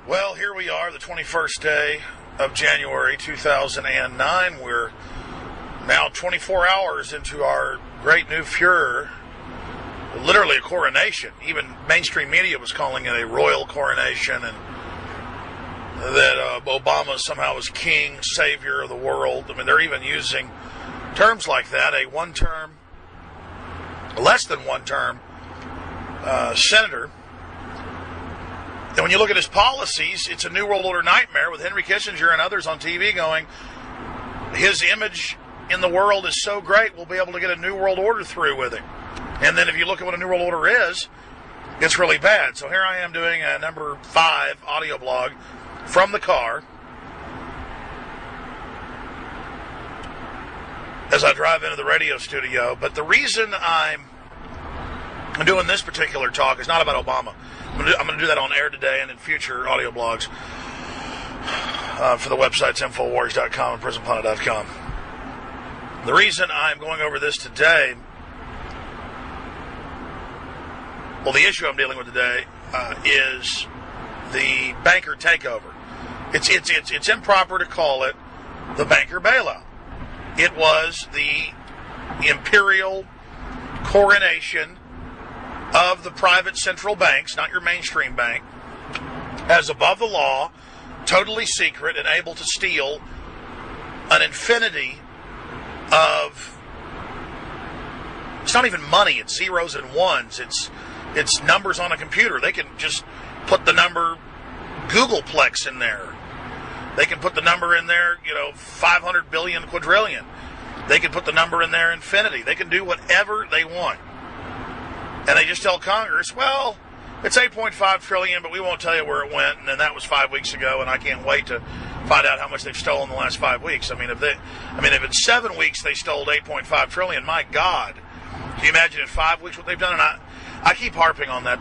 Well, here we are, the 21st day of January 2009. We're now 24 hours into our great new furor, literally a coronation. Even mainstream media was calling it a royal coronation, and that Obama somehow was king, savior of the world. I mean, they're even using terms like that. A one-term, less than one-term senator. And when you look at his policies, it's a New World Order nightmare with Henry Kissinger and others on TV going, his image in the world is so great, we'll be able to get a New World Order through with him. And then if you look at what a New World Order is, it's really bad. So here I am doing a number 5 audio blog from the car as I drive into the radio studio. But the reason I'm doing this particular talk is not about Obama. I'm going to do that on air today and in future audio blogs for the websites Infowars.com and PrisonPlanet.com. The reason I'm going over this today, well, the issue I'm dealing with today is the banker takeover. It's improper to call it the banker bailout. It was the imperial coronation of the private central banks, not your mainstream bank, as above the law, totally secret, and able to steal an infinity of, it's not even money, it's zeros and ones, it's numbers on a computer. They can just put the number Googleplex in there. They can put the number in there, 500 billion quadrillion. They can put the number in there infinity. They can do whatever they want. And they just tell Congress, well, it's 8.5 trillion, but we won't tell you where it went. And then that was 5 weeks ago, and I can't wait to find out how much they've stolen in the last 5 weeks. If in 7 weeks they stole 8.5 trillion, my God. Can you imagine in 5 weeks what they've done? And I keep harping on that.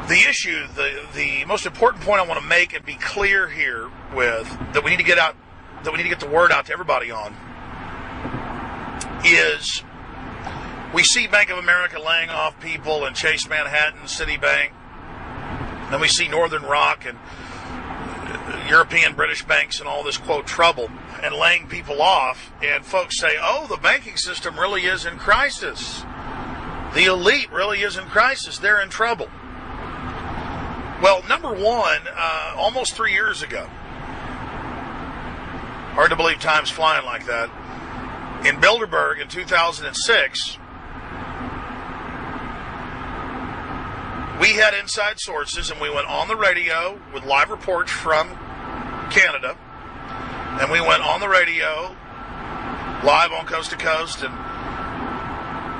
The issue, the most important point I want to make and be clear here with, that we need to get out, that we need to get the word out to everybody on, is we see Bank of America laying off people, and Chase Manhattan, Citibank, and we see Northern Rock and European British banks and all this, quote, trouble, and laying people off, and folks say, oh, the banking system really is in crisis. The elite really is in crisis. They're in trouble. Well, number one, almost 3 years ago, hard to believe time's flying like that, in Bilderberg in 2006, we had inside sources, and we went on the radio with live reports from Canada, and we went on the radio live on Coast to Coast, and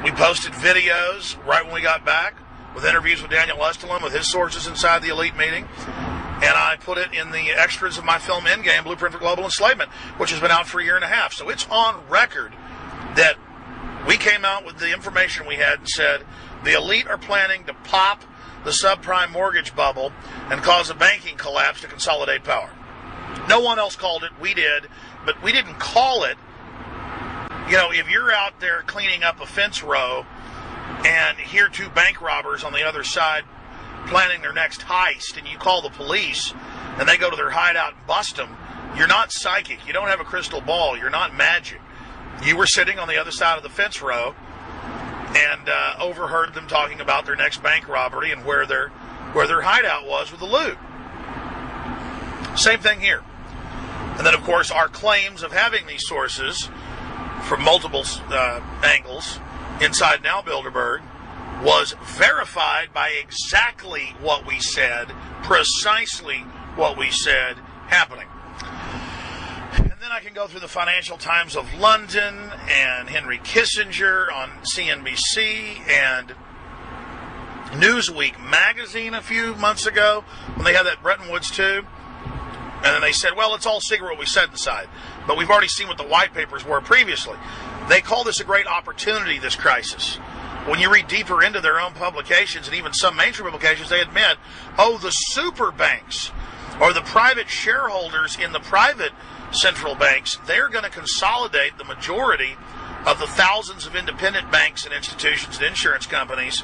we posted videos right when we got back with interviews with Daniel Estelin with his sources inside the elite meeting, and I put it in the extras of my film Endgame, Blueprint for Global Enslavement, which has been out for a year and a half. So it's on record that we came out with the information we had and said the elite are planning to pop the subprime mortgage bubble and cause a banking collapse to consolidate power. No one else called it. We did, but we didn't call it. If you're out there cleaning up a fence row and hear 2 bank robbers on the other side planning their next heist, and you call the police and they go to their hideout and bust them, you're not psychic. You don't have a crystal ball. You're not magic. You were sitting on the other side of the fence row and overheard them talking about their next bank robbery and where their hideout was with the loot. Same thing here. And then, of course, our claims of having these sources from multiple angles inside Now Bilderberg was verified by exactly what we said, precisely what we said happening. And then I can go through the Financial Times of London and Henry Kissinger on CNBC and Newsweek magazine a few months ago when they had that Bretton Woods too. And then they said, well, it's all secret what we said inside. But we've already seen what the white papers were previously. They call this a great opportunity, this crisis. When you read deeper into their own publications, and even some mainstream publications, they admit, oh, the super banks or the private shareholders in the private central banks, they're going to consolidate the majority of the thousands of independent banks and institutions and insurance companies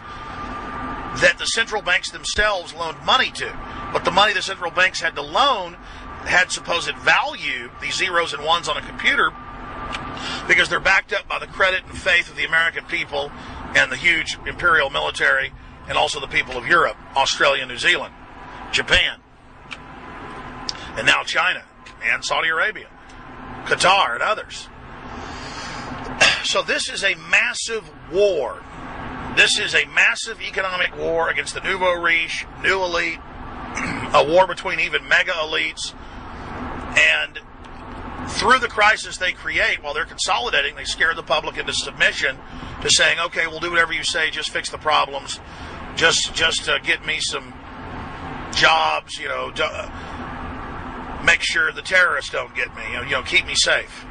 that the central banks themselves loaned money to. But the money the central banks had to loan had supposed value, these zeros and ones on a computer, because they're backed up by the credit and faith of the American people and the huge imperial military and also the people of Europe, Australia, New Zealand, Japan, and now China and Saudi Arabia, Qatar, and others. So this is a massive war. This is a massive economic war against the nouveau riche, new elite, a war between even mega elites. And through the crisis they create, while they're consolidating, they scare the public into submission to saying, okay, we'll do whatever you say, just fix the problems, just get me some jobs, make sure the terrorists don't get me, keep me safe.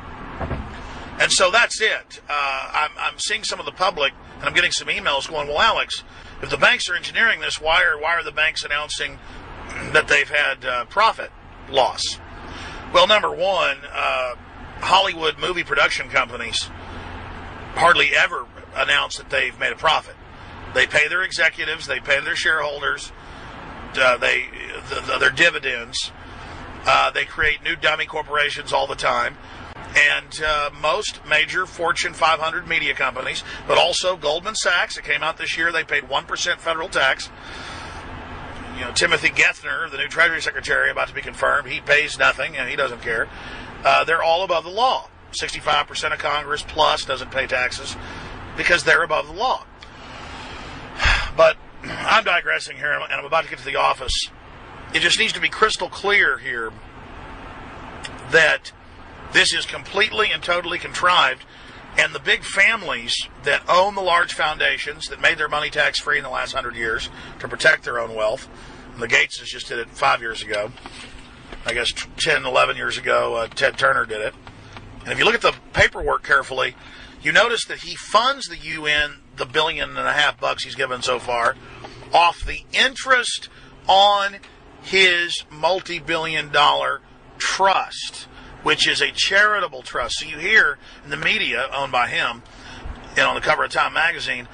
And so that's it. I'm seeing some of the public, and I'm getting some emails going, well, Alex, if the banks are engineering this, why are the banks announcing that they've had profit loss? Well, number one, Hollywood movie production companies hardly ever announce that they've made a profit. They pay their executives, they pay their shareholders, their dividends. They create new dummy corporations all the time. And most major Fortune 500 media companies, but also Goldman Sachs, it came out this year, they paid 1% federal tax. Timothy Geithner, the new Treasury Secretary, about to be confirmed, he pays nothing, and he doesn't care. They're all above the law. 65% of Congress plus doesn't pay taxes because they're above the law. But I'm digressing here, and I'm about to get to the office. It just needs to be crystal clear here that this is completely and totally contrived, and the big families that own the large foundations that made their money tax-free in the last 100 years to protect their own wealth, and the Gateses just did it 5 years ago. I guess 10, 11 years ago, Ted Turner did it. And if you look at the paperwork carefully, you notice that he funds the UN the $1.5 billion he's given so far off the interest on his multi-billion-dollar trust, which is a charitable trust. So you hear in the media owned by him, and on the cover of Time magazine,